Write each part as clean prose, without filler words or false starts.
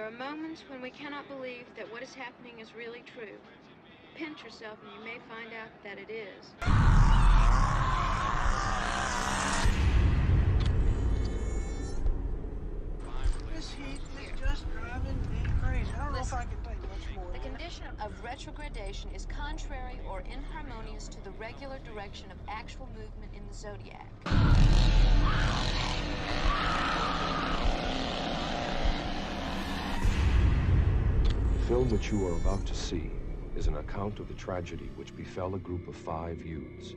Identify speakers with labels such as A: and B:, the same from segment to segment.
A: There are moments when we cannot believe that what is happening is really true. Pinch yourself and you may find out that it is.
B: This heat is just driving me crazy. I don't know if I can take much more.
A: The condition of retrogradation is contrary or inharmonious to the regular direction of actual movement in the zodiac.
C: The film which you are about to see is an account of the tragedy which befell a group of 5 youths.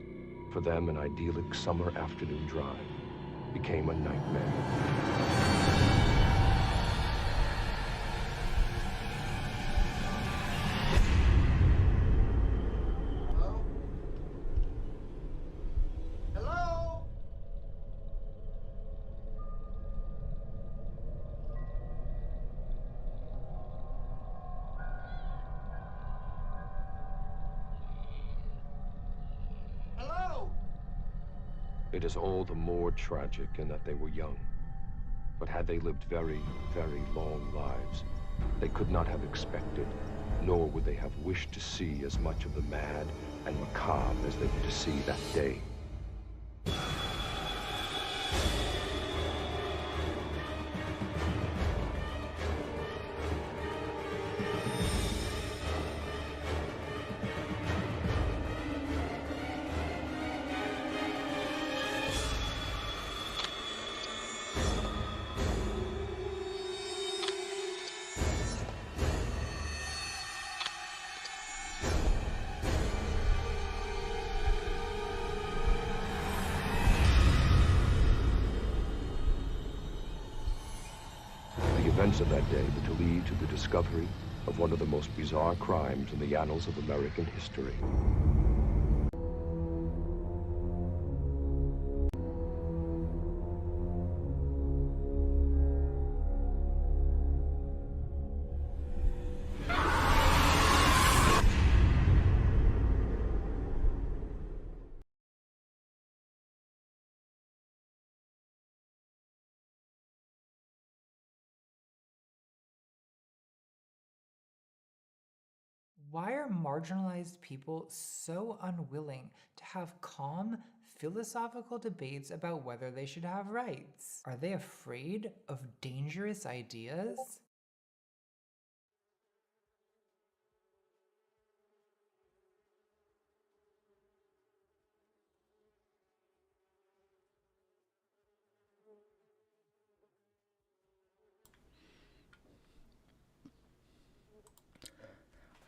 C: For them, an idyllic summer afternoon drive became a nightmare. It is all the more tragic in that they were young. But had they lived very, very long lives, they could not have expected, nor would they have wished to see as much of the mad and macabre as they were to see that day. The events of that day were to lead to the discovery of one of the most bizarre crimes in the annals of American history.
D: Why are marginalized people so unwilling to have calm, philosophical debates about whether they should have rights? Are they afraid of dangerous ideas?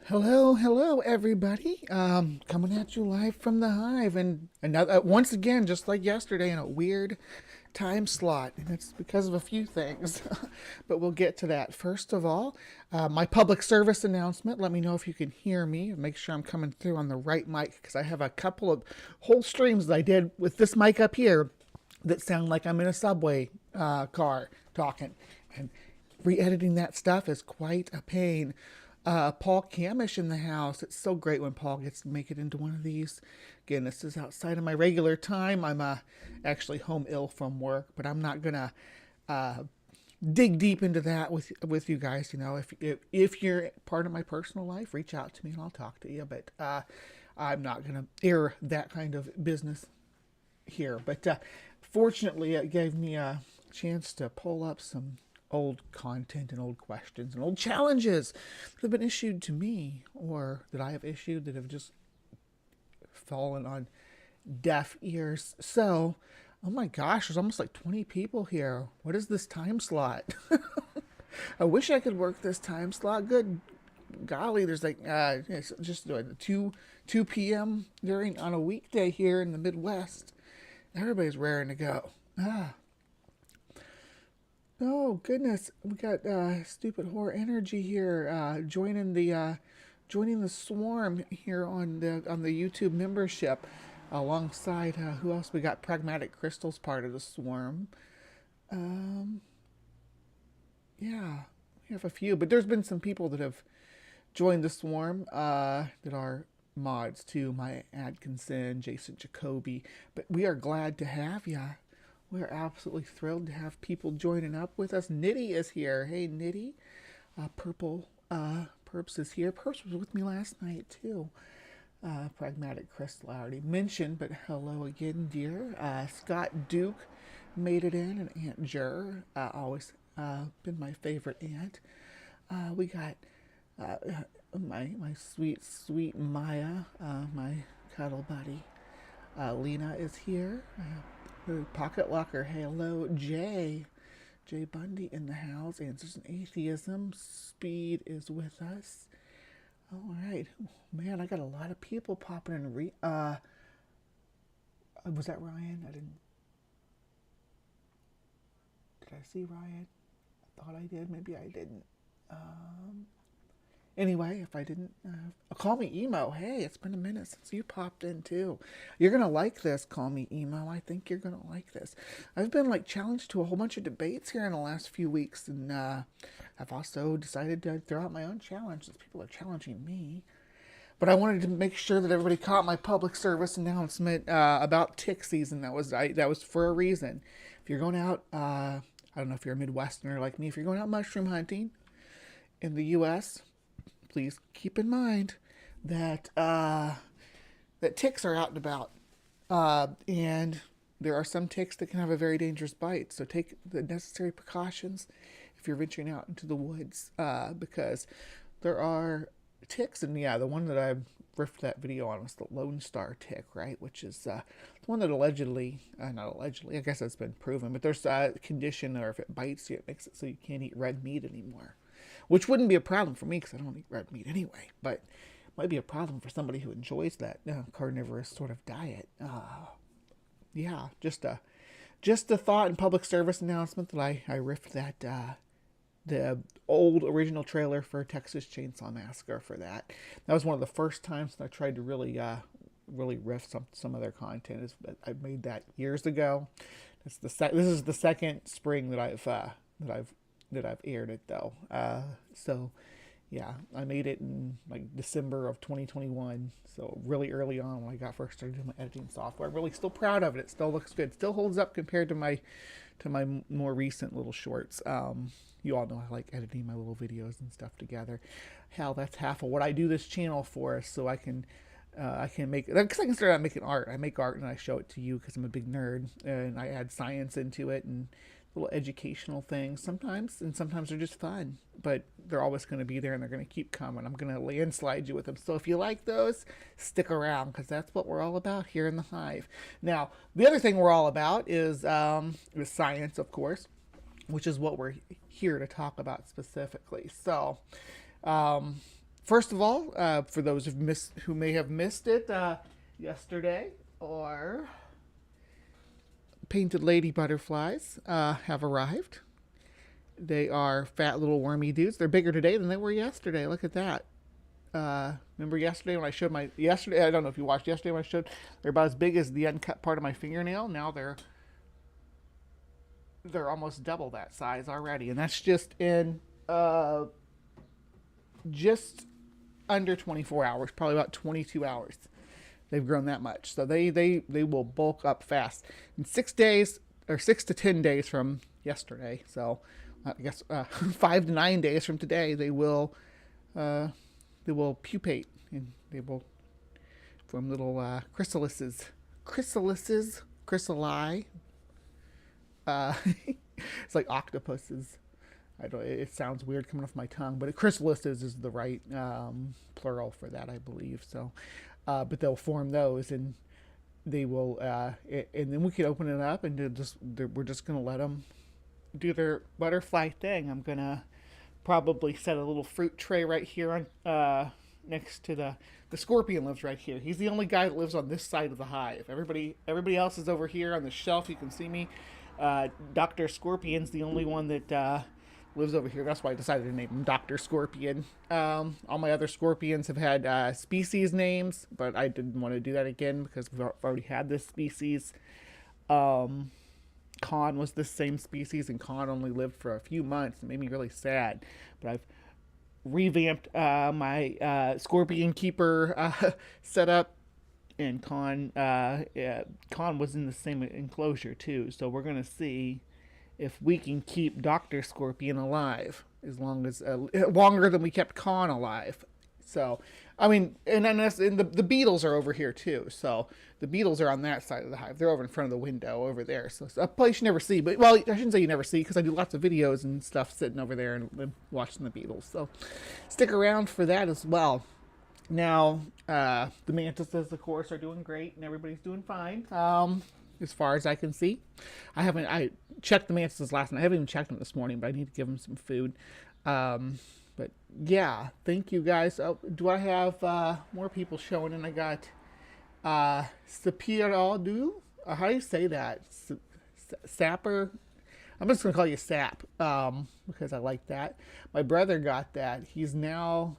B: Hello, everybody. Coming at you live from the Hive, and another once again, just like yesterday, in a weird time slot, and it's because of a few things, but we'll get to that. First of all, my public service announcement. Let me know if you can hear me. Make sure I'm coming through on the right mic, because I have a couple of whole streams that I did with this mic up here that sound like I'm in a subway car talking, and re-editing that stuff is quite a pain. Paul Camish in the house. It's so great when Paul gets to make it into one of these. Again, this is outside of my regular time. I'm actually home ill from work, but I'm not gonna dig deep into that with you guys. You know, if you're part of my personal life, reach out to me and I'll talk to you. But I'm not gonna air that kind of business here. But fortunately, it gave me a chance to pull up some old content and old questions and old challenges that have been issued to me, or that I have issued, that have just fallen on deaf ears. So, oh my gosh, there's almost like 20 people here. What is this time slot? I wish I could work this time slot. Good golly, there's like it's just 2 p.m. during on a weekday here in the Midwest. Everybody's raring to go. Oh goodness, we got stupid horror energy here joining the swarm here on the YouTube membership, alongside who else we got? Pragmatic Crystal's part of the swarm. Yeah, we have a few, but there's been some people that have joined the swarm that are mods too. Maya Atkinson, Jason Jacoby, but we are glad to have ya. We're absolutely thrilled to have people joining up with us. Nitty is here. Hey, Nitty. Purple Perps is here. Perps was with me last night too. Pragmatic Crystal I already mentioned, but hello again, dear. Scott Duke made it in, and Aunt Jer, always been my favorite aunt. We got my sweet Maya, my cuddle buddy. Lena is here. Pocket Locker, hello. Jay Bundy in the house. Answers in Atheism. Speed is with us. All right. Man, I got a lot of people popping in. Was that Ryan? Did I see Ryan? I thought I did. Maybe I didn't. Anyway, if I didn't, call me emo. Hey, it's been a minute since you popped in too. You're going to like this, call me emo. I think you're going to like this. I've been like challenged to a whole bunch of debates here in the last few weeks. And I've also decided to throw out my own challenge since people are challenging me. But I wanted to make sure that everybody caught my public service announcement about tick season. That was for a reason. If you're going out, I don't know if you're a Midwesterner like me, if you're going out mushroom hunting in the U.S., please keep in mind that that ticks are out and about, and there are some ticks that can have a very dangerous bite. So take the necessary precautions if you're venturing out into the woods, because there are ticks. And yeah, the one that I riffed that video on was the Lone Star tick, right? Which is the one that allegedly, not allegedly, I guess it's been proven, but there's a condition, or if it bites you, it makes it so you can't eat red meat anymore. Which wouldn't be a problem for me because I don't eat red meat anyway. But it might be a problem for somebody who enjoys that carnivorous sort of diet. Yeah, just a thought and public service announcement that I riffed that the old original trailer for Texas Chainsaw Massacre for that. That was one of the first times that I tried to really riff some of their content. I made that years ago. This is the second spring that I've aired it though. So yeah, I made it in like December of 2021. So really early on when I got first started doing my editing software. I'm really still proud of it. It still looks good. Still holds up compared to my more recent little shorts. You all know I like editing my little videos and stuff together. Hell, that's half of what I do this channel for, so I can make, because I can start out making art. I make art and I show it to you because I'm a big nerd, and I add science into it and little educational things sometimes, and sometimes they're just fun, but they're always going to be there and they're going to keep coming. I'm going to landslide you with them. So if you like those, stick around, because that's what we're all about here in the Hive. Now, the other thing we're all about is science, of course, which is what we're here to talk about specifically. So, first of all, for those who may have missed it yesterday, or painted lady butterflies have arrived. They are fat little wormy dudes. They're bigger today than they were yesterday. Look at that. Remember yesterday when I showed I don't know if you watched yesterday when I showed, they're about as big as the uncut part of my fingernail. Now they're almost double that size already. And that's just in just under 24 hours, probably about 22 hours. They've grown that much. So they will bulk up fast. In 6 days, or 6 to 10 days from yesterday, so I guess 5 to 9 days from today, they will pupate, and they will form little chrysalises. Chrysali. It's like octopuses. It sounds weird coming off my tongue, but chrysalises is the right plural for that, I believe. So. But they'll form those, and they will, and then we can open it up, and we're just going to let them do their butterfly thing. I'm going to probably set a little fruit tray right here on next to the scorpion lives right here. He's the only guy that lives on this side of the hive. Everybody else is over here on the shelf. You can see me. Dr. Scorpion's the only one that lives over here. That's why I decided to name him Dr. Scorpion. All my other scorpions have had species names, but I didn't want to do that again because we've already had this species. Con was the same species, and Con only lived for a few months. It made me really sad. But I've revamped my scorpion keeper setup, and Con was in the same enclosure too. So we're going to see if we can keep Dr. Scorpion alive. as long as longer than we kept Khan alive. So, I mean, and then the beetles are over here too. So the beetles are on that side of the hive. They're over in front of the window over there. So it's a place you never see. But, well, I shouldn't say you never see, because I do lots of videos and stuff sitting over there and watching the beetles. So stick around for that as well. Now, the mantises, of course, are doing great, and everybody's doing fine, as far as I can see. I checked the mantises last night. I haven't even checked them this morning, but I need to give them some food. But yeah, thank you guys. Oh, do I have more people showing? And I got Sapiradu. How do you say that? Sapper? I'm just going to call you Sap, because I like that. My brother got that. He's now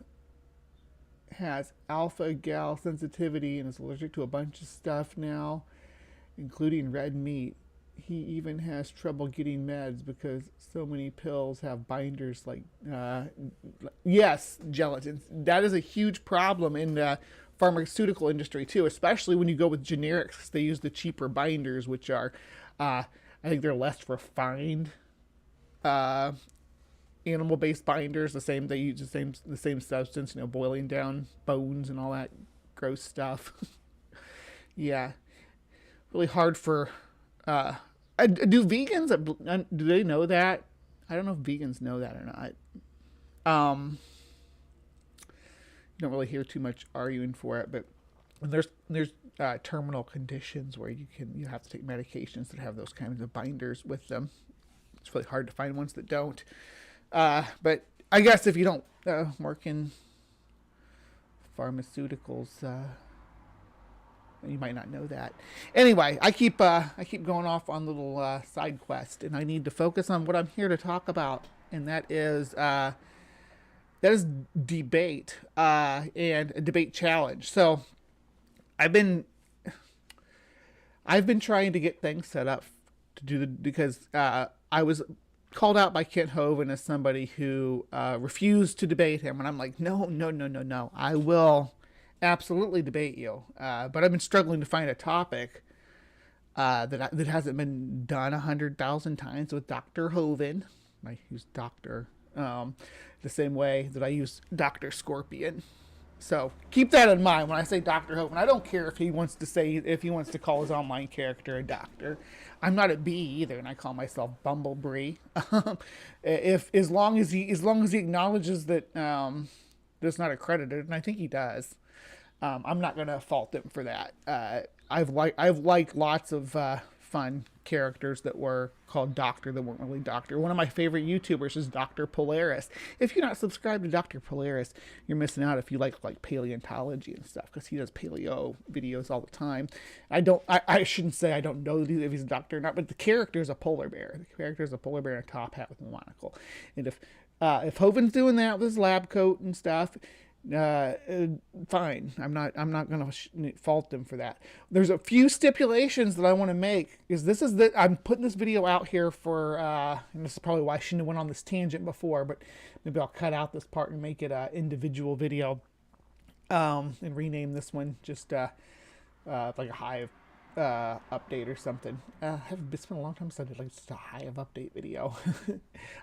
B: has alpha gal sensitivity and is allergic to a bunch of stuff now, including red meat. He even has trouble getting meds because so many pills have binders like, yes, gelatin. That is a huge problem in the pharmaceutical industry too, especially when you go with generics. They use the cheaper binders, which are, I think they're less refined, animal-based binders. They use the same substance, boiling down bones and all that gross stuff. Yeah, really hard for, do vegans, do they know that? I don't know if vegans know that or not. You don't really hear too much arguing for it, but there's terminal conditions where you have to take medications that have those kinds of binders with them. It's really hard to find ones that don't. But I guess if you don't work in pharmaceuticals, you might not know that. Anyway, I keep going off on little side quest, and I need to focus on what I'm here to talk about, and that is debate and a debate challenge. So I've been trying to get things set up to do because I was called out by Kent Hovind as somebody who refused to debate him, and I'm like, no, I will absolutely debate you, but I've been struggling to find a topic that hasn't been done 100,000 times with Dr. Hovind. I use Doctor the same way that I use Dr. Scorpion. So keep that in mind when I say Dr. Hovind. I don't care if he wants to call his online character a doctor. I'm not a B either, and I call myself Bumblebee. As long as he acknowledges that that's not accredited, and I think he does, I'm not going to fault him for that. I've liked lots of fun characters that were called Doctor that weren't really Doctor. One of my favorite YouTubers is Dr. Polaris. If you're not subscribed to Dr. Polaris, you're missing out if you like paleontology and stuff, because he does paleo videos all the time. I shouldn't say I don't know if he's a doctor or not, but the character is a polar bear. The character is a polar bear in a top hat with a monocle. And if Hovind's doing that with his lab coat and stuff, fine. I'm not gonna fault him for that. There's a few stipulations that I want to make. I'm putting this video out here for and this is probably why I shouldn't have went on this tangent before, but maybe I'll cut out this part and make it an individual video, and rename this one just like a Hive update or something. It's been a long time since I did just a Hive update video.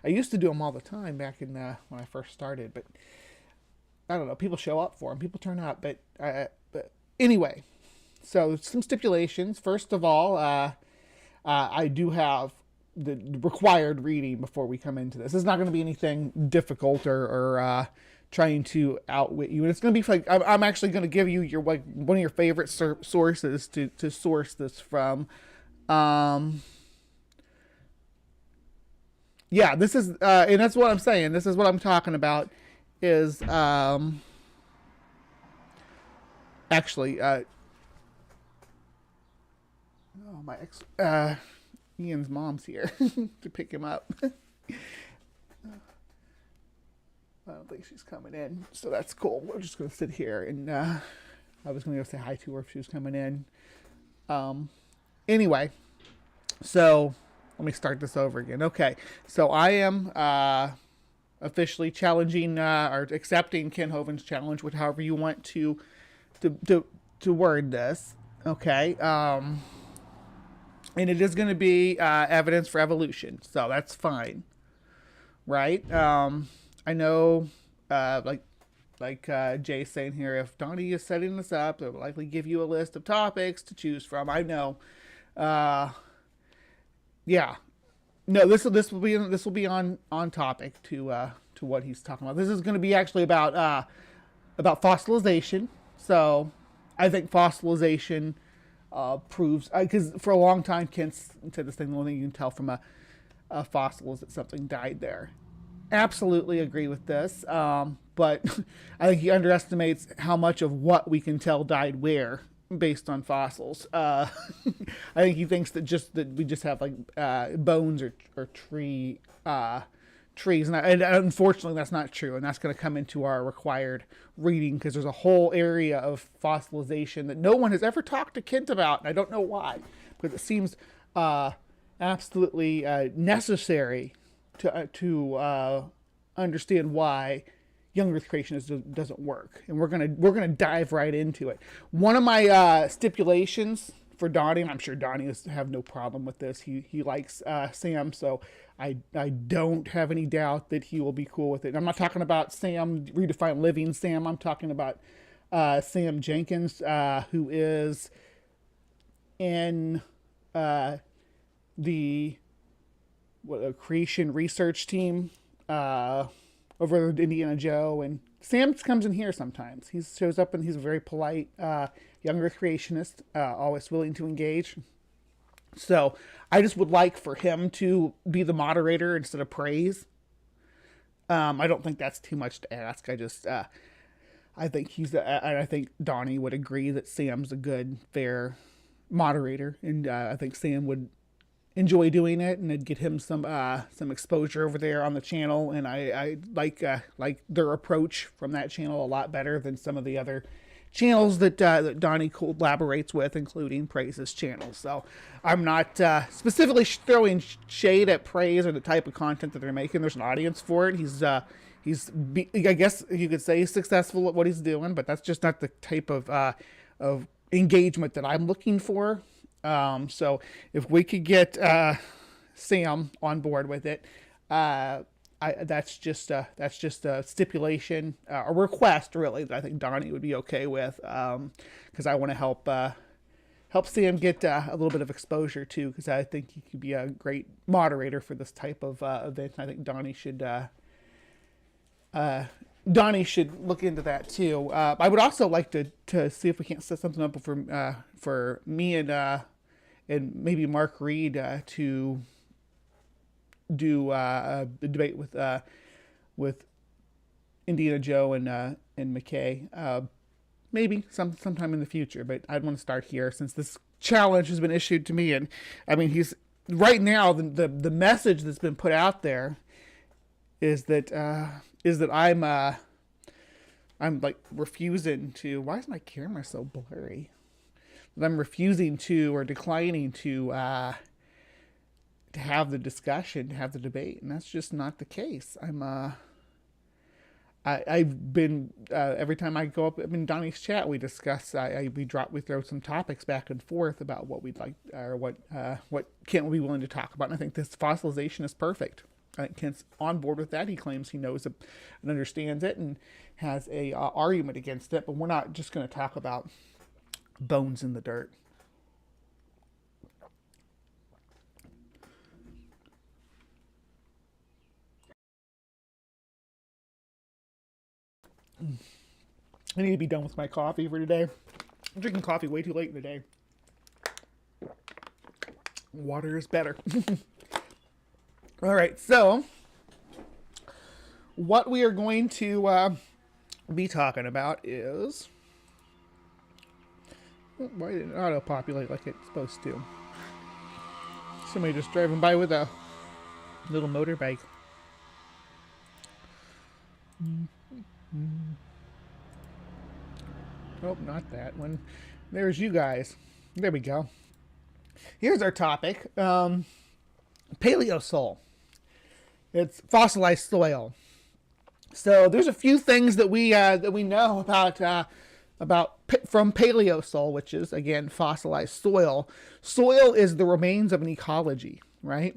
B: I used to do them all the time back in when I first started, but I don't know, people show up for them, people turn up, but anyway, so some stipulations. First of all, I do have the required reading before we come into this. It's not going to be anything difficult or trying to outwit you, and it's going to be like I'm actually going to give you one of your favorite sources to source this from. Yeah, this is and that's what I'm saying. This is what I'm talking about. Is actually Ian's mom's here to pick him up. I don't think she's coming in, so that's cool. We're just gonna sit here, and I was gonna go say hi to her if she was coming in. Anyway, so let me start this over again. Okay, so I am officially challenging or accepting Ken Hovind's challenge, with however you want to word this. Okay, and it is going to be evidence for evolution, so that's fine. right? I know, like Jay's saying here, if Donnie is setting this up, they'll likely give you a list of topics to choose from. I know. Yeah. No, this will be on topic to what he's talking about. This is going to be actually about fossilization. So I think fossilization proves, because for a long time Kent said this thing, the only thing you can tell from a fossil is that something died there. Absolutely agree with this, but I think he underestimates how much of what we can tell died where based on fossils. I think he thinks that we just have like bones or trees, and unfortunately that's not true, and that's going to come into our required reading, because there's a whole area of fossilization that no one has ever talked to Kent about, and I don't know why, because it seems absolutely necessary to understand why Young Earth Creationist doesn't work, and we're gonna dive right into it. One of my stipulations for Donnie, and I'm sure Donnie have no problem with this. He likes Sam, so I don't have any doubt that he will be cool with it. I'm not talking about Sam Redefine Living Sam. I'm talking about Sam Jenkins, who is in the creation research team over at Indiana Joe, and Sam comes in here sometimes. He shows up and he's a very polite young Earth creationist, always willing to engage. So I just would like for him to be the moderator instead of praise. I don't think that's too much to ask. I think I think Donnie would agree that Sam's a good, fair moderator, and I think Sam would enjoy doing it, and it'd get him some exposure over there on the channel. And I like their approach from that channel a lot better than some of the other channels that Donnie collaborates with, including Praise's channel. So I'm not specifically throwing shade at Praise or the type of content that they're making. There's an audience for it. I guess you could say he's successful at what he's doing, but that's just not the type of engagement that I'm looking for. So if we could get Sam on board with it, that's just a stipulation, a request really, that I think Donnie would be okay with, because I want to help Sam get a little bit of exposure too, because I think he could be a great moderator for this type of event. I think Donnie should look into that too. I would also like to see if we can't set something up for me and maybe Mark Reed to do a debate with Indiana Joe and McKay, maybe sometime in the future. But I'd want to start here since this challenge has been issued to me, and I mean he's right now the message that's been put out there is that I'm like refusing to. Why is my camera so blurry? I'm refusing to or declining to have the discussion, to have the debate, and that's just not the case. I've been every time I go up in Donnie's chat, we discuss. We throw some topics back and forth about what we'd like or what Kent will be willing to talk about. And I think this fossilization is perfect. I think Kent's on board with that. He claims he knows it and understands it and has a argument against it. But we're not just going to talk about bones in the dirt. I need to be done with my coffee for today. I'm drinking coffee way too late in the day. Water is better. All right, so what we are going to be talking about is... Why didn't it auto-populate like it's supposed to? Somebody just driving by with a little motorbike. Nope, not that one. There's you guys. There we go. Here's our topic. Paleosoil. It's fossilized soil. So there's a few things that we know about from Paleosoil, which is again fossilized soil. Soil is the remains of an ecology, right?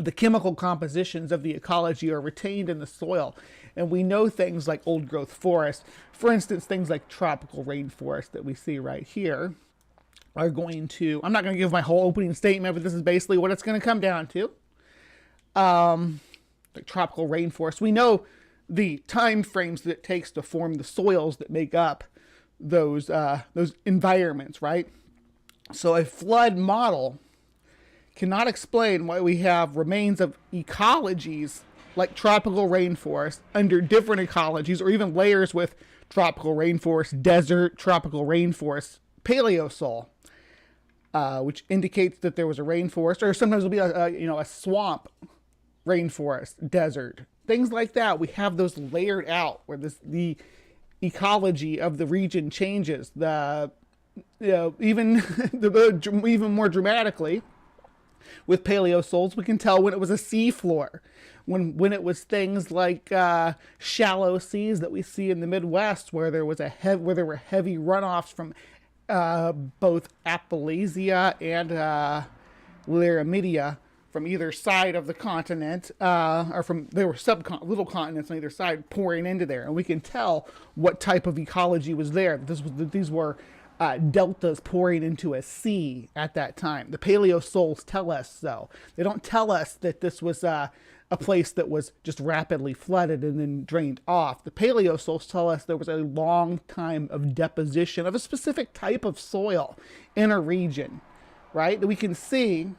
B: the chemical compositions of the ecology are retained in the soil. And we know things like old growth forests, for instance, things like tropical rainforest that we see right here, are going to, I'm not going to give my whole opening statement, but this is basically what it's going to come down to. Like tropical rainforest, we know the time frames that it takes to form the soils that make up those environments, right? So a flood model cannot explain why we have remains of ecologies like tropical rainforest under different ecologies, or even layers with tropical rainforest, desert, tropical rainforest, paleosol, which indicates that there was a rainforest, or sometimes it'll be a swamp, rainforest, desert, things like that. We have those layered out where the ecology of the region changes. Even more dramatically, with paleosols, we can tell when it was a seafloor, when it was things like shallow seas that we see in the Midwest, where there were heavy runoffs from both Appalachia and Laramidia from either side of the continent, there were little continents on either side pouring into there, and we can tell what type of ecology was there. These were deltas pouring into a sea at that time. The paleosols tell us so. They don't tell us that this was a place that was just rapidly flooded and then drained off. The paleosols tell us there was a long time of deposition of a specific type of soil in a region, right? That we can see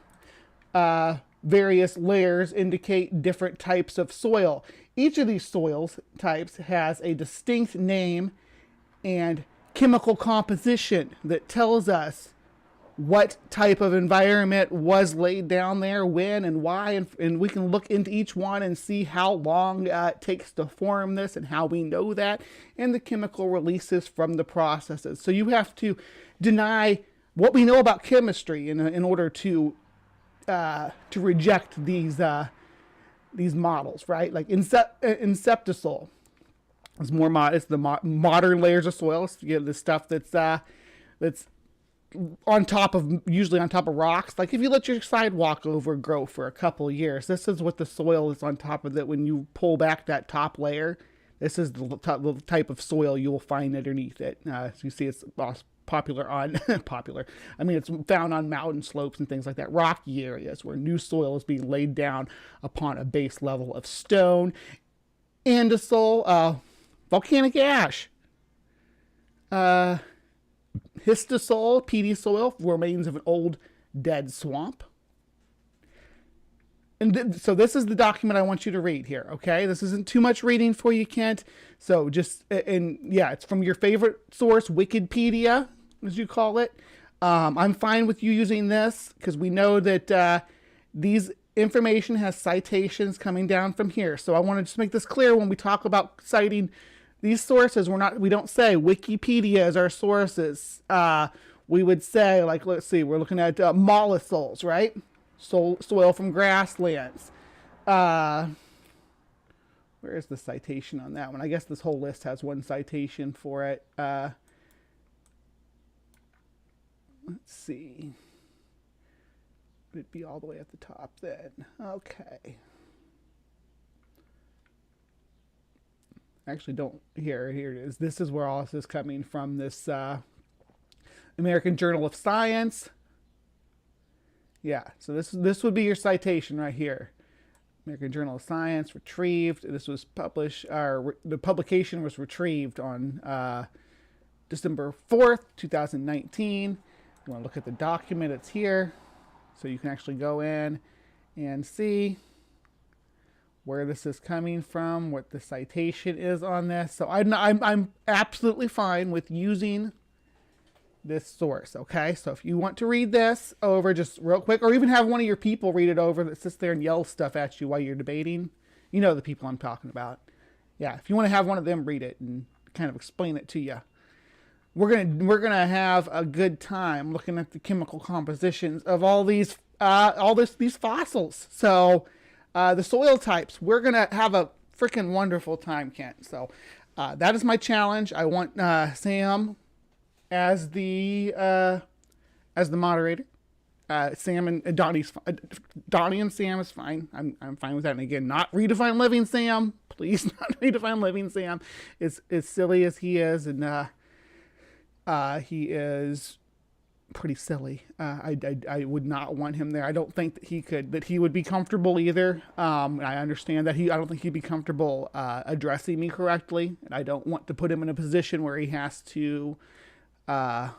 B: various layers indicate different types of soil. Each of these soils types has a distinct name and chemical composition that tells us what type of environment was laid down there, when and why, and we can look into each one and see how long it takes to form this and how we know that, and the chemical releases from the processes. So you have to deny what we know about chemistry in order to reject these models, right? Like inceptisol is more modest. The modern layers of soil, the stuff that's usually on top of rocks. Like if you let your sidewalk overgrow for a couple of years, this is what the soil is on top of it. When you pull back that top layer, this is the type of soil you will find underneath it. So you see it's popular. I mean, it's found on mountain slopes and things like that, rocky areas where new soil is being laid down upon a base level of stone. Andesol, volcanic ash. Histisol, peaty soil, remains of an old dead swamp. And so this is the document I want you to read here, okay? This isn't too much reading for you, Kent. So it's from your favorite source, Wikipedia, as you call it. I'm fine with you using this because we know that these information has citations coming down from here. So I want to just make this clear when we talk about citing these sources. We don't say Wikipedia is our sources. We would say, like, let's see, we're looking at mollisols, right? Soil from grasslands. Where is the citation on that one? I guess this whole list has one citation for it. Let's see. It'd be all the way at the top then. Okay. Actually, here it is. This is where all this is coming from. This American Journal of Science. Yeah, so this would be your citation right here. American Journal of Science, retrieved. This was published, the publication was retrieved on December 4th, 2019. You want to look at the document, it's here. So you can actually go in and see where this is coming from, what the citation is on this. So I'm absolutely fine with using this source, okay? So if you want to read this over just real quick, or even have one of your people read it over that sits there and yells stuff at you while you're debating, you know the people I'm talking about. Yeah, if you want to have one of them read it and kind of explain it to you, we're gonna have a good time looking at the chemical compositions of all these these fossils. So the soil types, we're gonna have a freaking wonderful time, Kent. So that is my challenge. I want Sam as the moderator. Sam and Donnie and Sam is fine. I'm fine with that. And again, not redefine living Sam. Please, not redefine living Sam. As silly as he is, and he is pretty silly. I would not want him there. I don't think that he would be comfortable either. I understand that I don't think he'd be comfortable addressing me correctly, and I don't want to put him in a position where he has to where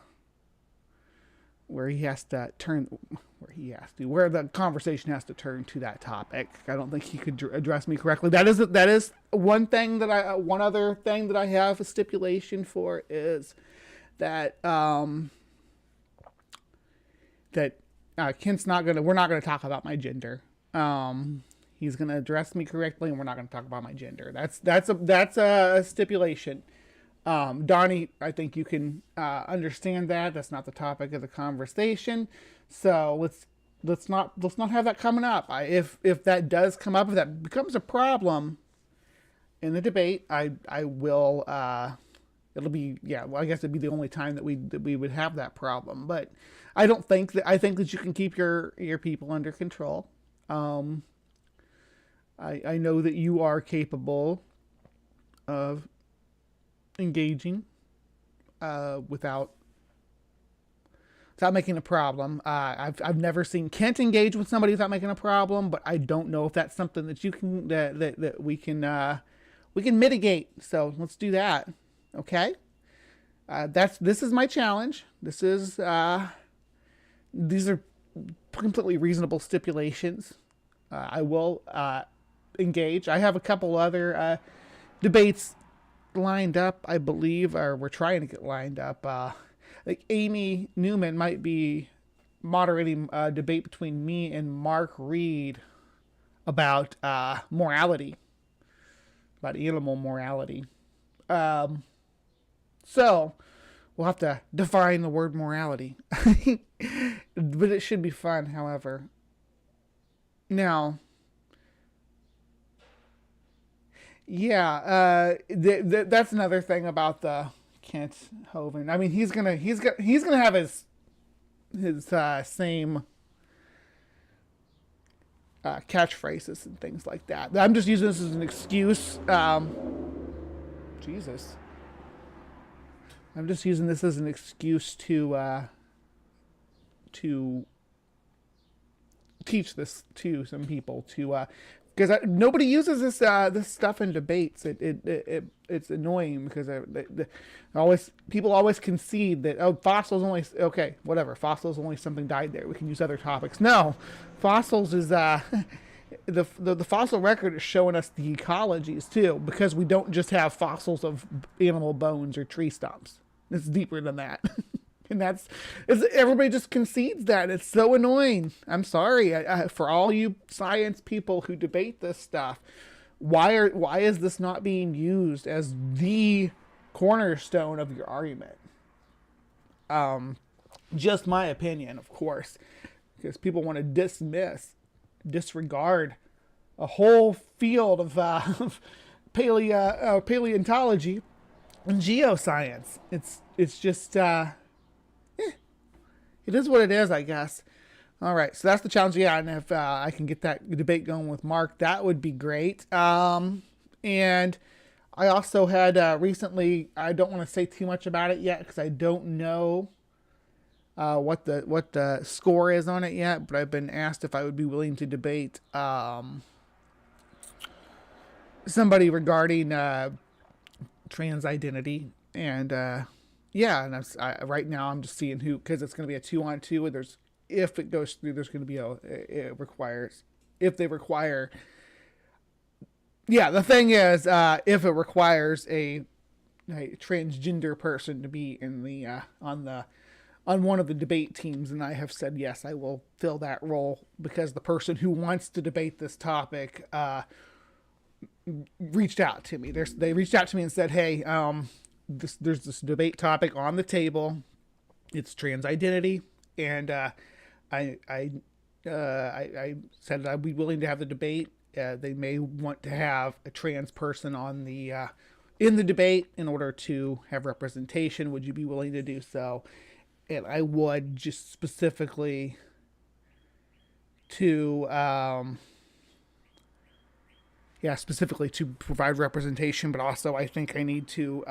B: the conversation has to turn to that topic. I don't think he could address me correctly. That is one other thing that I have a stipulation for is that Kent's we're not gonna talk about my gender. He's gonna address me correctly, and we're not gonna talk about my gender. That's a stipulation. Donnie, I think you can understand that. That's not the topic of the conversation. So let's not have that coming up. If that does come up, if that becomes a problem in the debate, I will. It'll be I guess it'd be the only time that we would have that problem. But I think that you can keep your people under control. I know that you are capable of engaging without making a problem. I've never seen Kent engage with somebody without making a problem, but I don't know if that's something that you can that we can mitigate. So let's do that. Okay. This is my challenge. These are completely reasonable stipulations. I will engage. I have a couple other debates lined up, I believe, or we're trying to get lined up. Like Amy Newman might be moderating a debate between me and Mark Reed about morality, about animal morality. So we'll have to define the word morality, but it should be fun. However, now. Yeah, that's another thing about the Kent Hovind. I mean, he's gonna have his same catchphrases and things like that. I'm just using this as an excuse. Jesus, I'm just using this as an excuse to teach this to some people because nobody uses this stuff in debates. It's annoying because people always concede that fossils only fossils only something died there. We can use other topics. No, fossils is the fossil record is showing us the ecologies too, because we don't just have fossils of animal bones or tree stumps. It's deeper than that. And everybody just concedes that. It's so annoying. I'm sorry for all you science people who debate this stuff. Why is this not being used as the cornerstone of your argument? Just my opinion, of course, because people want to disregard a whole field of paleontology and geoscience. It's just. It is what it is, I guess. All right, so that's the challenge. Yeah, and if I can get that debate going with Mark, that would be great. And I also had recently, I don't want to say too much about it yet because I don't know what the score is on it yet, but I've been asked if I would be willing to debate somebody regarding trans identity. And yeah, and right now I'm just seeing who, because it's going to be a 2-on-2. And if it goes through, there's going to be if they require. Yeah, the thing is, if it requires a transgender person to be in the on one of the debate teams, and I have said yes, I will fill that role because the person who wants to debate this topic reached out to me. They reached out to me and said, hey. There's this debate topic on the table. It's trans identity, and I said I'd be willing to have the debate. They may want to have a trans person on in the debate in order to have representation. Would you be willing to do so? And I would, just specifically to specifically to provide representation, but also I think I need to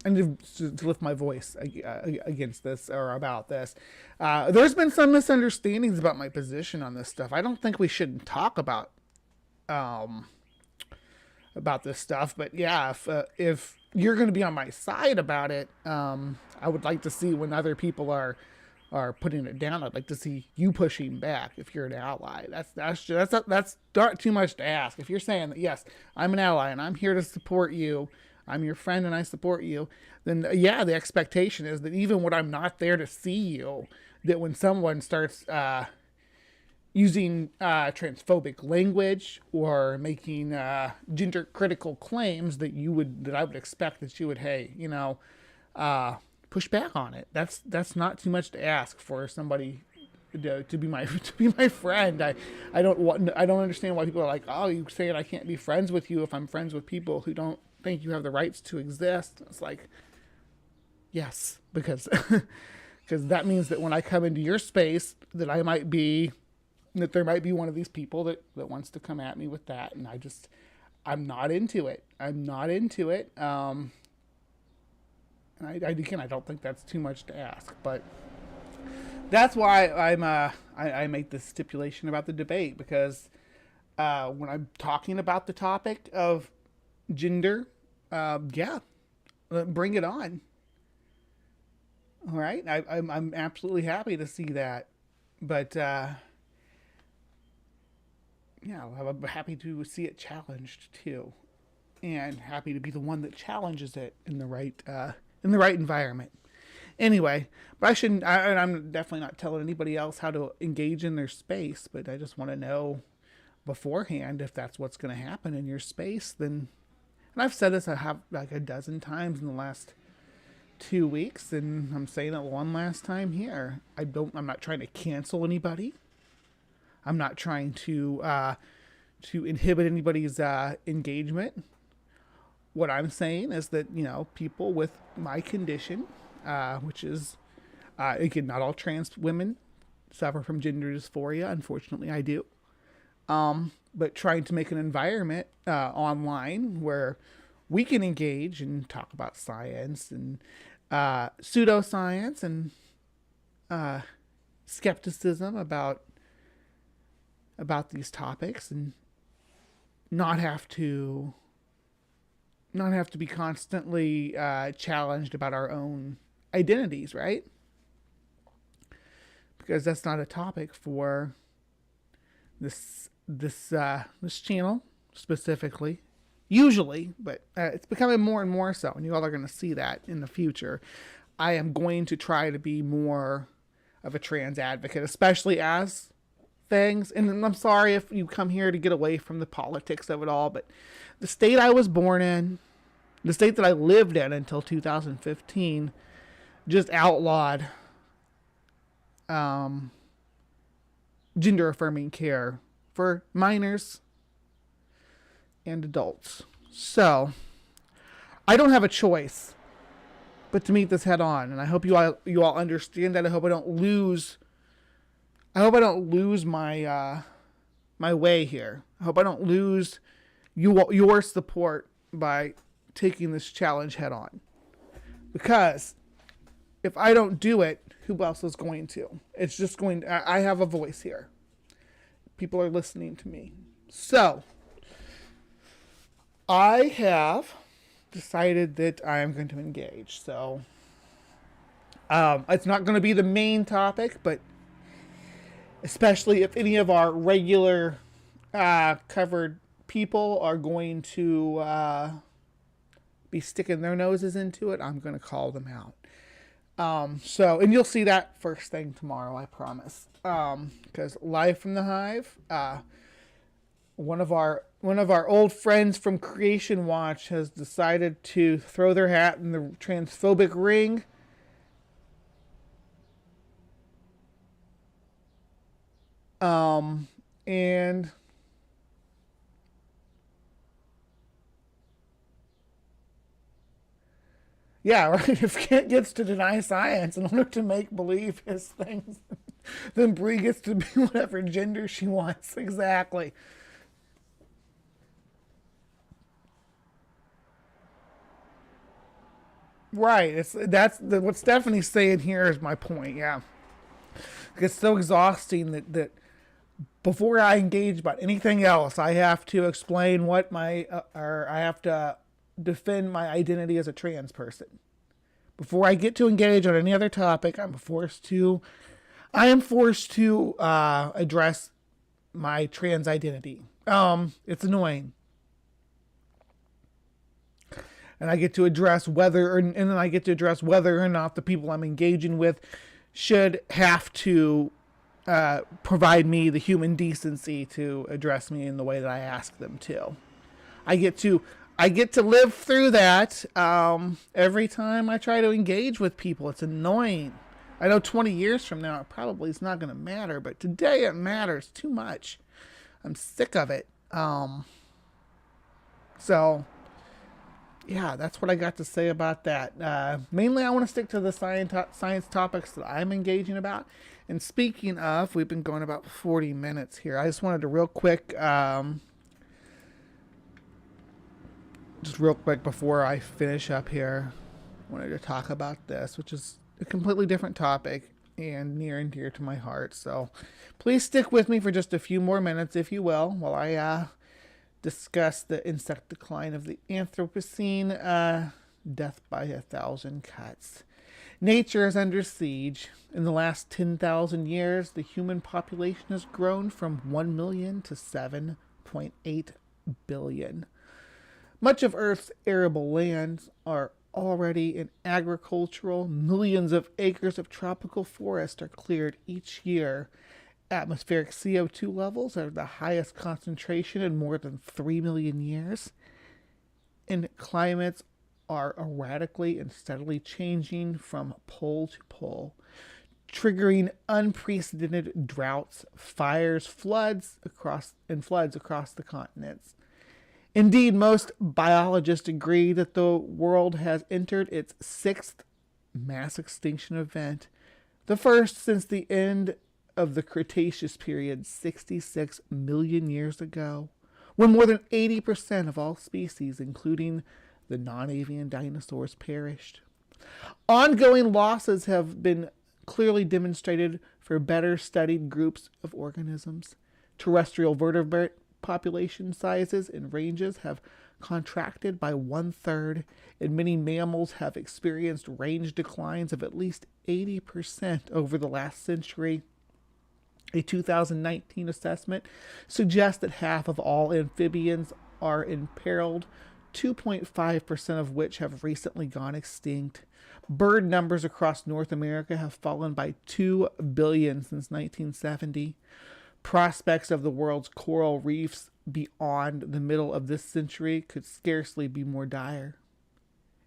B: lift my voice against this or about this. There's been some misunderstandings about my position on this stuff. I don't think we shouldn't talk about this stuff, but yeah, if you're going to be on my side about it, I would like to see when other people are putting it down. I'd like to see you pushing back if you're an ally. That's not too much to ask. If you're saying that, yes, I'm an ally and I'm here to support you, I'm your friend and I support you, then yeah, the expectation is that even when I'm not there to see you, that when someone starts using transphobic language or making gender critical claims, that I would expect that you would, hey, push back on it. That's not too much to ask for somebody to be my friend. I don't understand why people are like, oh, you saying I can't be friends with you if I'm friends with people who don't think you have the rights to exist. It's like, yes, because that means that when I come into your space, that there might be one of these people that wants to come at me with that, and I'm not into it. And I don't think that's too much to ask, but that's why I make this stipulation about the debate, because when I'm talking about the topic of gender, bring it on. All right, I'm absolutely happy to see that, but I'm happy to see it challenged too, and happy to be the one that challenges it in the right environment. Anyway, but I'm definitely not telling anybody else how to engage in their space, but I just want to know beforehand if that's what's going to happen in your space. Then, and I've said this, I have like a dozen times in the last 2 weeks, and I'm saying it one last time here. I'm not trying to cancel anybody. I'm not trying to inhibit anybody's engagement. What I'm saying is that, people with my condition, which is, again, not all trans women suffer from gender dysphoria. Unfortunately, I do. But trying to make an environment online where we can engage and talk about science and pseudoscience and skepticism about these topics, and not have to be constantly challenged about our own identities, right? Because that's not a topic for this channel specifically, usually, but it's becoming more and more so, and you all are going to see that in the future. I am going to try to be more of a trans advocate, especially as things, and I'm sorry if you come here to get away from the politics of it all, but the state I was born in, the state that I lived in until 2015, just outlawed gender affirming care for minors and adults. So I don't have a choice but to meet this head on, and I hope you all understand that. I hope I don't lose my my way here. I hope I don't lose your support by taking this challenge head on. Because if I don't do it, who else is going to? It's just going to, I have a voice here. People are listening to me. So I have decided that I am going to engage. So it's not going to be the main topic, but especially if any of our regular covered people are going to be sticking their noses into it, I'm going to call them out. And you'll see that first thing tomorrow, I promise. Because live from the Hive, one of our old friends from CreationWatch has decided to throw their hat in the transphobic ring. And yeah, right. If Kent gets to deny science in order to make believe his things, Then Bree gets to be whatever gender she wants. Exactly. Right. What Stephanie's saying here is my point. Yeah. It's so exhausting that before I engage about anything else, I have to explain what or I have to defend my identity as a trans person. Before I get to engage on any other topic, I am forced to address my trans identity. It's annoying. And I get to address and then I get to address whether or not the people I'm engaging with should have to provide me the human decency to address me in the way that I ask them to. I get to live through that every time I try to engage with people. It's annoying. I know 20 years from now, it's not going to matter, but today it matters too much. I'm sick of it. So, yeah, that's what I got to say about that. Mainly, I want to stick to the science topics that I'm engaging about. And speaking of, we've been going about 40 minutes here. I just wanted to real quick before I finish up here, I wanted to talk about this, which is a completely different topic and near and dear to my heart. So please stick with me for just a few more minutes, if you will, while I discuss the insect decline of the Anthropocene, death by 1,000 cuts. Nature is under siege. In the last 10,000 years, the human population has grown from 1 million to 7.8 billion. Much of Earth's arable lands are already in agricultural. Millions of acres of tropical forest are cleared each year. Atmospheric CO2 levels are the highest concentration in more than 3 million years. And climates are erratically and steadily changing from pole to pole, triggering unprecedented droughts, fires, floods across the continents. Indeed, most biologists agree that the world has entered its 6th mass extinction event, the first since the end of the Cretaceous period 66 million years ago, when more than 80% of all species, including the non-avian dinosaurs, perished. Ongoing losses have been clearly demonstrated for better studied groups of organisms. Terrestrial vertebrate population sizes and ranges have contracted by 1/3, and many mammals have experienced range declines of at least 80% over the last century. A 2019 assessment suggests that half of all amphibians are imperiled, 2.5% of which have recently gone extinct. Bird numbers across North America have fallen by 2 billion since 1970. Prospects of the world's coral reefs beyond the middle of this century could scarcely be more dire.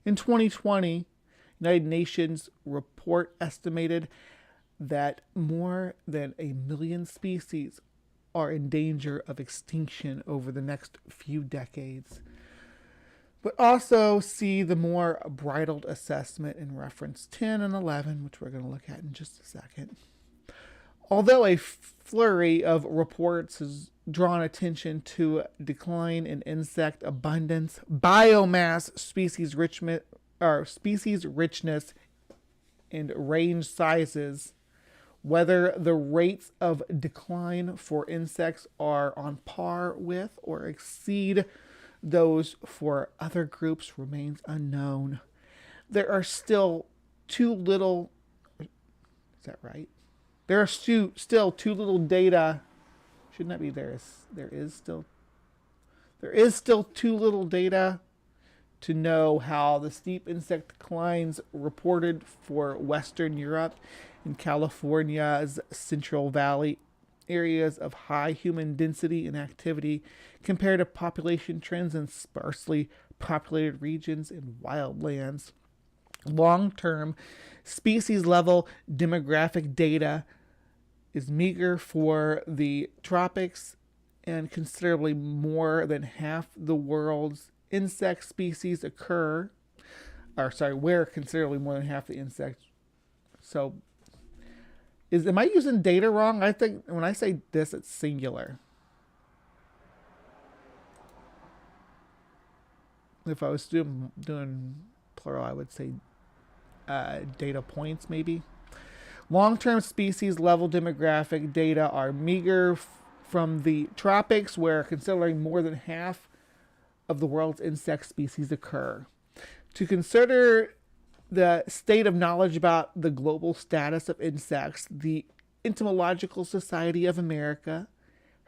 B: In 2020, United Nations report estimated that more than 1 million species are in danger of extinction over the next few decades. But also see the more bridled assessment in reference 10 and 11, which we're going to look at in just a second. Although a flurry of reports has drawn attention to a decline in insect abundance, biomass, species richness, and range sizes, whether the rates of decline for insects are on par with or exceed those for other groups remains unknown. There are still too little. Is that right? There are still too little data. Shouldn't that be there? There is still too little data to know how the steep insect declines reported for Western Europe and California's Central Valley areas of high human density and activity compared to population trends in sparsely populated regions and wildlands. Long-term species-level demographic data is meager for the tropics, and considerably more than half the world's insect species where considerably more than half the insects. So Am I using data wrong? I think when I say this, it's singular. If I was doing plural, I would say data points, maybe. Long-term species level demographic data are meager from the tropics, where considering more than half of the world's insect species occur. To consider the state of knowledge about the global status of insects, the Entomological Society of America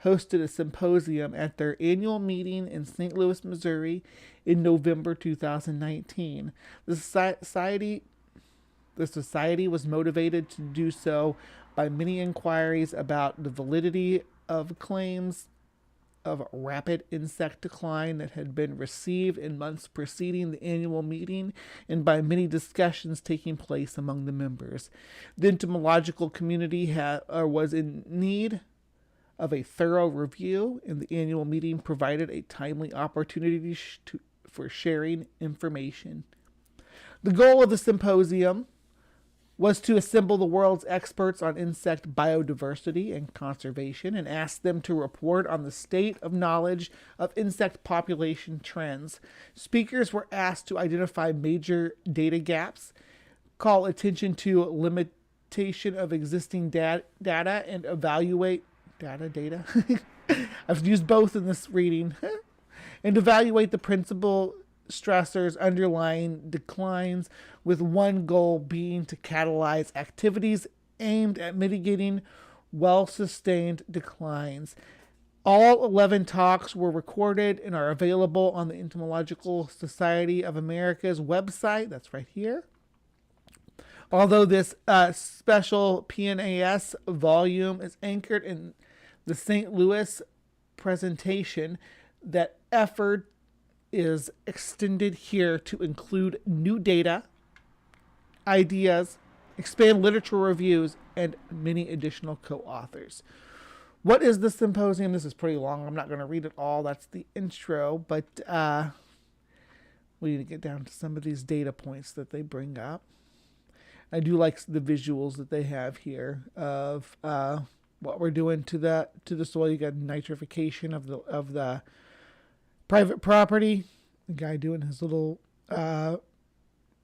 B: hosted a symposium at their annual meeting in St. Louis, Missouri in November 2019. The society was motivated to do so by many inquiries about the validity of claims of rapid insect decline that had been received in months preceding the annual meeting, and by many discussions taking place among the members. The entomological community was in need of a thorough review, and the annual meeting provided a timely opportunity for sharing information. The goal of the symposium was to assemble the world's experts on insect biodiversity and conservation and ask them to report on the state of knowledge of insect population trends. Speakers were asked to identify major data gaps, call attention to limitation of existing data, and evaluate data. I've used both in this reading. And evaluate the principal stressors underlying declines, with one goal being to catalyze activities aimed at mitigating well-sustained declines. All 11 talks were recorded and are available on the Entomological Society of America's website. That's right here. Although this special PNAS volume is anchored in the St. Louis presentation, that effort is extended here to include new data, ideas, expand literature reviews, and many additional co-authors. What is the symposium? This is pretty long. I'm not going to read it all. That's the intro, but we need to get down to some of these data points that they bring up. I do like the visuals that they have here of what we're doing to the soil. You got nitrification of the private property. The guy doing his little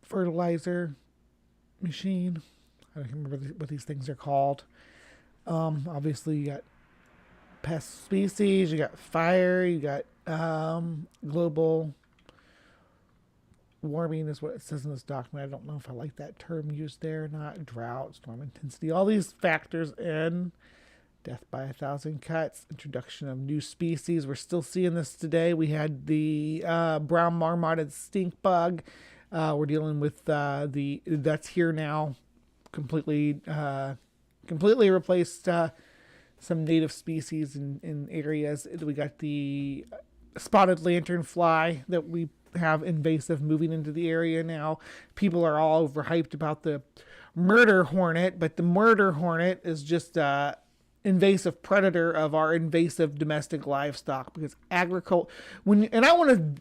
B: fertilizer machine. I don't remember what these things are called. Obviously, you got pest species, you got fire, you got global warming is what it says in this document. I don't know if I like that term used there or not. Drought, storm intensity, all these factors in. Death by 1,000 cuts, introduction of new species. We're still seeing this today. We had the brown marmotted stink bug. We're dealing with that's here now. Completely replaced some native species in areas. We got the spotted lanternfly that we have invasive moving into the area now. People are all overhyped about the murder hornet, but the murder hornet is just invasive predator of our invasive domestic livestock, because agriculture, I want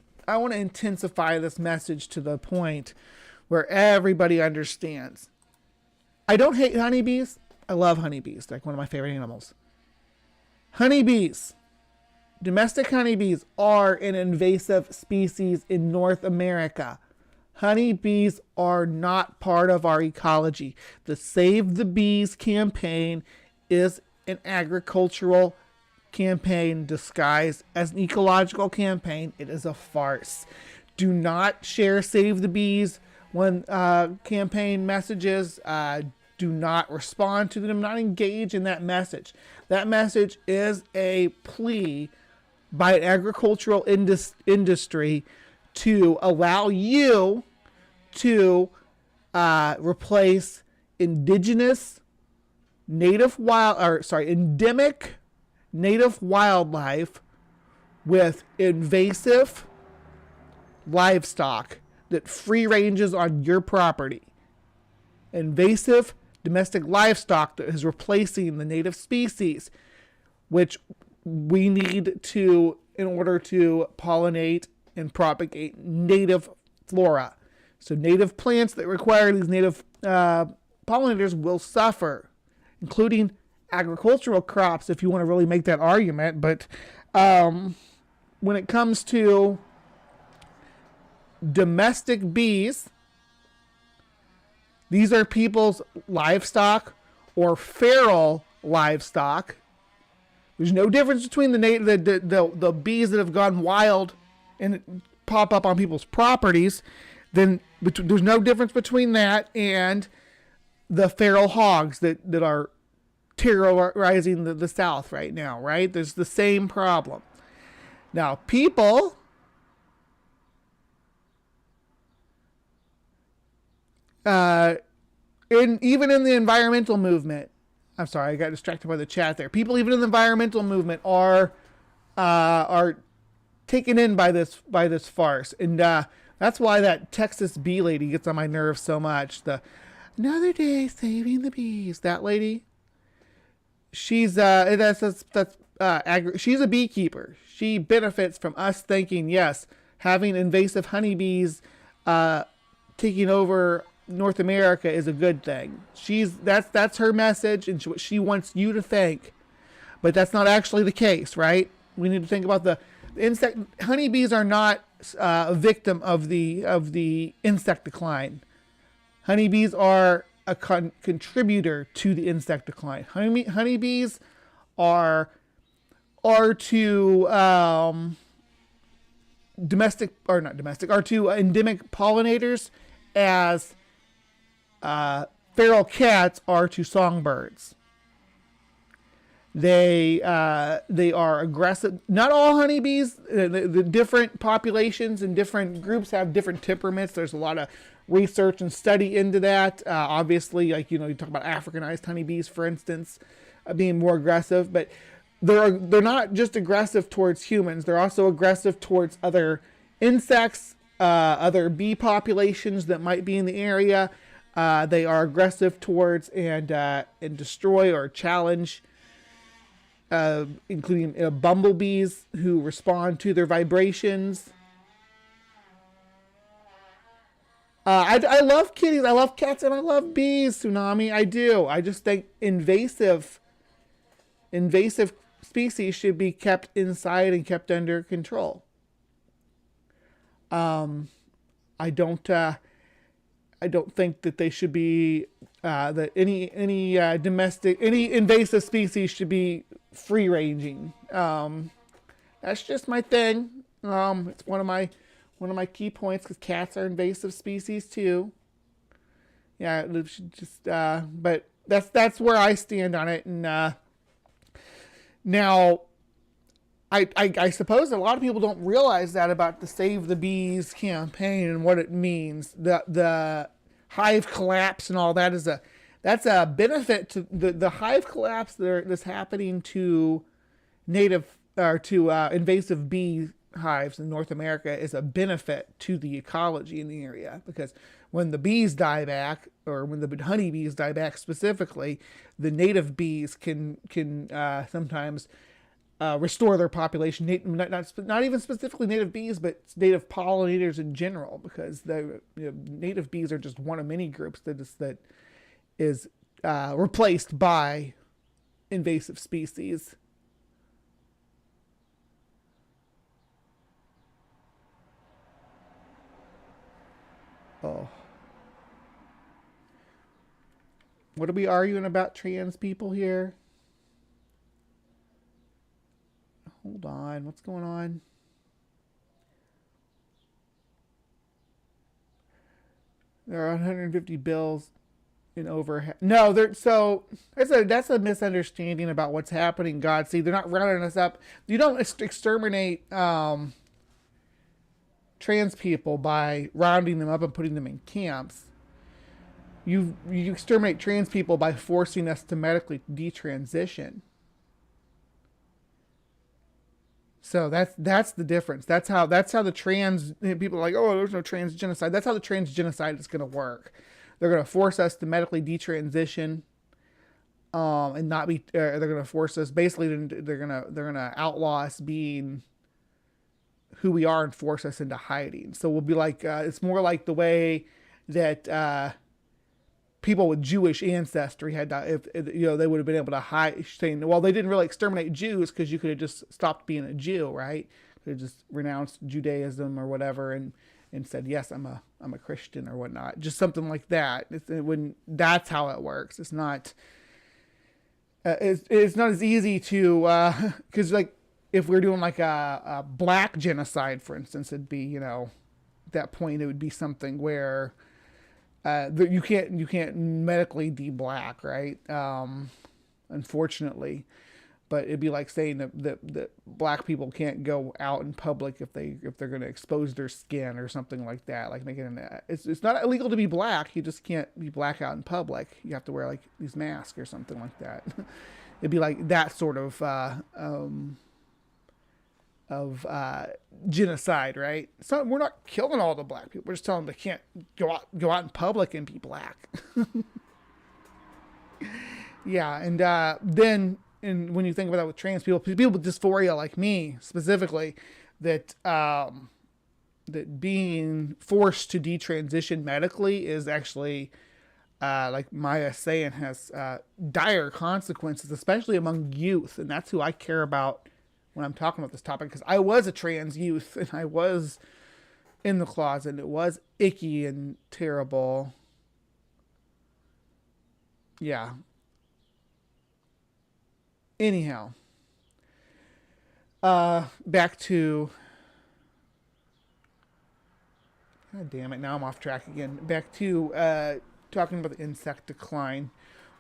B: to intensify this message to the point where everybody understands. I don't hate honeybees. I love honeybees. They're like one of my favorite animals. Honeybees, domestic honeybees, are an invasive species in North America. Honeybees are not part of our ecology. The Save the Bees campaign is an agricultural campaign disguised as an ecological campaign. It is a farce. Do not share Save the Bees when campaign messages. Do not respond to them. Not engage in that message. That message is a plea by an agricultural industry to allow you to replace indigenous endemic native wildlife with invasive livestock that free ranges on your property. Invasive domestic livestock that is replacing the native species, which we need to in order to pollinate and propagate native flora. So native plants that require these native pollinators will suffer. including agricultural crops, if you want to really make that argument. But when it comes to domestic bees, these are people's livestock or feral livestock. There's no difference between the bees that have gone wild and pop up on people's properties. Then there's no difference between that and the feral hogs that are terrorizing the South right now, right? There's the same problem. Now, people even in the environmental movement, I'm sorry, I got distracted by the chat there. People even in the environmental movement are taken in by this farce, and that's why that Texas bee lady gets on my nerves so much. The another day saving the bees. That lady, she's she's a beekeeper. She benefits from us thinking, yes, having invasive honeybees taking over North America is a good thing. That's her message and what she wants you to think, but that's not actually the case, right? We need to think about the insect. Honeybees are not a victim of the insect decline. Honeybees are a contributor to the insect decline. Honeybees are to endemic pollinators as feral cats are to songbirds. They are aggressive. Not all honeybees. The different populations and different groups have different temperaments. There's a lot of research and study into that. Obviously, like you talk about Africanized honeybees, for instance, being more aggressive, but they're not just aggressive towards humans. They're also aggressive towards other insects, other bee populations that might be in the area. They are aggressive towards and destroy or challenge, including bumblebees who respond to their vibrations. I love kitties, I love cats, and I love bees, Tsunami. I do. I just think invasive species should be kept inside and kept under control. I don't think that they should be that any invasive species should be free ranging. That's just my thing. It's one of my key points because cats are invasive species too. Yeah, but that's where I stand on it. And now, I suppose a lot of people don't realize that about the Save the Bees campaign and what it means. The hive collapse and all that that's a benefit to the hive collapse that's happening to invasive bee hives in North America is a benefit to the ecology in the area, because when the bees die back, or when the honeybees die back specifically, the native bees can sometimes restore their population. Not even specifically native bees, but native pollinators in general, because the native bees are just one of many groups that is replaced by invasive species. Oh. What are we arguing about trans people here? Hold on. What's going on? There are 150 bills in overhead. No, that's a misunderstanding about what's happening. God, see, they're not rounding us up. You don't exterminate trans people by rounding them up and putting them in camps. You exterminate trans people by forcing us to medically detransition. So that's the difference. That's how the trans people are like, oh, there's no trans genocide. That's how the trans genocide is going to work. They're going to force us to medically detransition, and not be. They're going to force us. Basically, they're going to outlaw us being who we are and force us into hiding. So we'll be like, it's more like the way that people with Jewish ancestry had if they would have been able to hide, saying, well, they didn't really exterminate Jews because you could have just stopped being a Jew, right? Could have just renounced Judaism or whatever and said, yes, I'm a Christian or whatnot, just something like that. That's how it works. It's not it's not as easy to because like if we're doing like a black genocide, for instance, it'd be at that point it would be something where you can't medically de-black, right? Unfortunately, but it'd be like saying that black people can't go out in public if they're going to expose their skin or something like that. Like it's not illegal to be black. You just can't be black out in public. You have to wear like these masks or something like that. It'd be like that sort of genocide, right? So we're not killing all the black people. We're just telling them they can't go out in public and be black. Yeah, and then when you think about that with trans people with dysphoria like me specifically, that being forced to detransition medically is actually like Maya saying has dire consequences, especially among youth, and that's who I care about when I'm talking about this topic, because I was a trans youth and I was in the closet and it was icky and terrible. Yeah. Anyhow, back to, God damn it, now I'm off track again. Back to talking about the insect decline.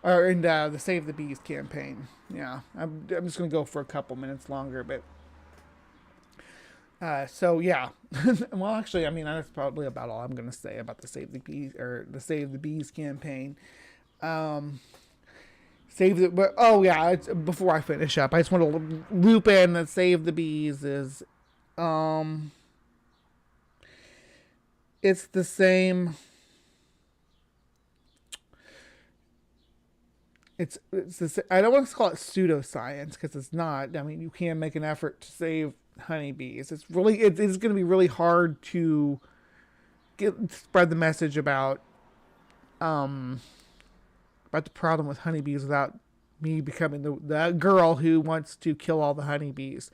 B: Or in the Save the Bees campaign. Yeah, I'm just going to go for a couple minutes longer, but... so, yeah. Well, actually, I mean, that's probably about all I'm going to say about the Save the Bees campaign. Before I finish up, I just want to loop in that Save the Bees is... it's the same... It's I don't want to call it pseudoscience because it's not. I mean, you can make an effort to save honeybees. It's going to be really hard to spread the message about the problem with honeybees without me becoming the girl who wants to kill all the honeybees.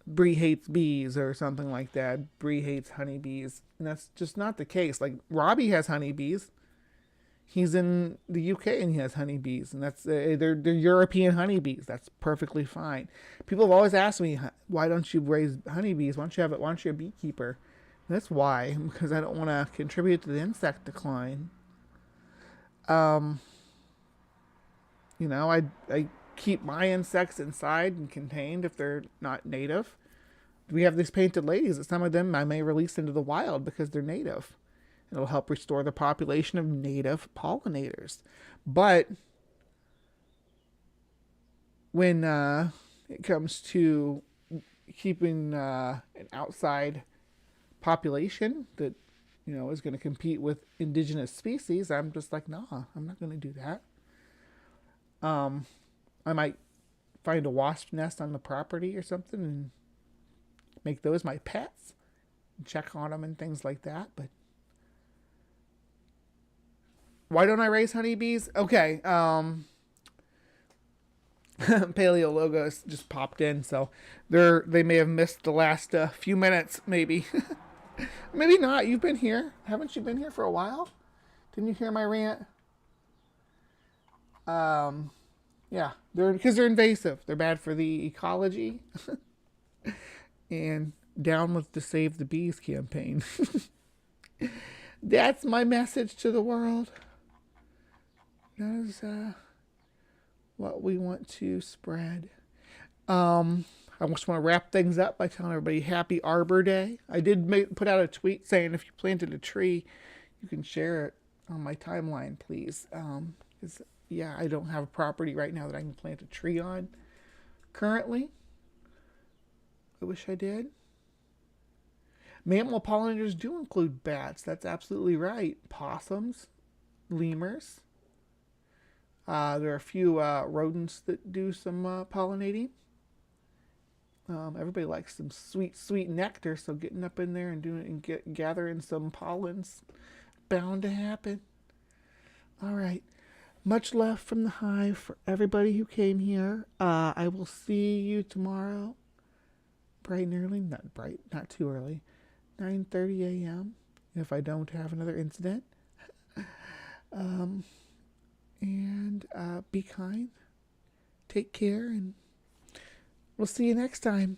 B: Bree hates bees or something like that. Bree hates honeybees, and that's just not the case. Like Robbie has honeybees. He's in the UK and he has honeybees, and that's they're European honeybees. That's perfectly fine. People have always asked me, why don't you raise honeybees? Why don't you a beekeeper? And that's why, because I don't want to contribute to the insect decline. I keep my insects inside and contained if they're not native. We have these painted ladies, and some of them I may release into the wild because they're native. It'll help restore the population of native pollinators. But when it comes to keeping an outside population that is going to compete with indigenous species, I'm just like, nah, I'm not going to do that. I might find a wasp nest on the property or something and make those my pets and check on them and things like that. But why don't I raise honeybees? Okay. Paleo Logos just popped in, so they may have missed the last few minutes, maybe. Maybe not. You've been here. Haven't you been here for a while? Didn't you hear my rant? Yeah, because they're invasive. They're bad for the ecology. And down with the Save the Bees campaign. That's my message to the world. That is what we want to spread. I just want to wrap things up by telling everybody Happy Arbor Day. I did put out a tweet saying if you planted a tree, you can share it on my timeline, please. Because, I don't have a property right now that I can plant a tree on currently. I wish I did. Mammal pollinators do include bats. That's absolutely right. Possums, lemurs. There are a few rodents that do some pollinating. Everybody likes some sweet nectar, so getting up in there and gathering some pollen's bound to happen. All right. Much love from the Hive for everybody who came here. I will see you tomorrow. Bright and early. Not bright. Not too early. 9:30 a.m. if I don't have another incident. And be kind. Take care. And we'll see you next time.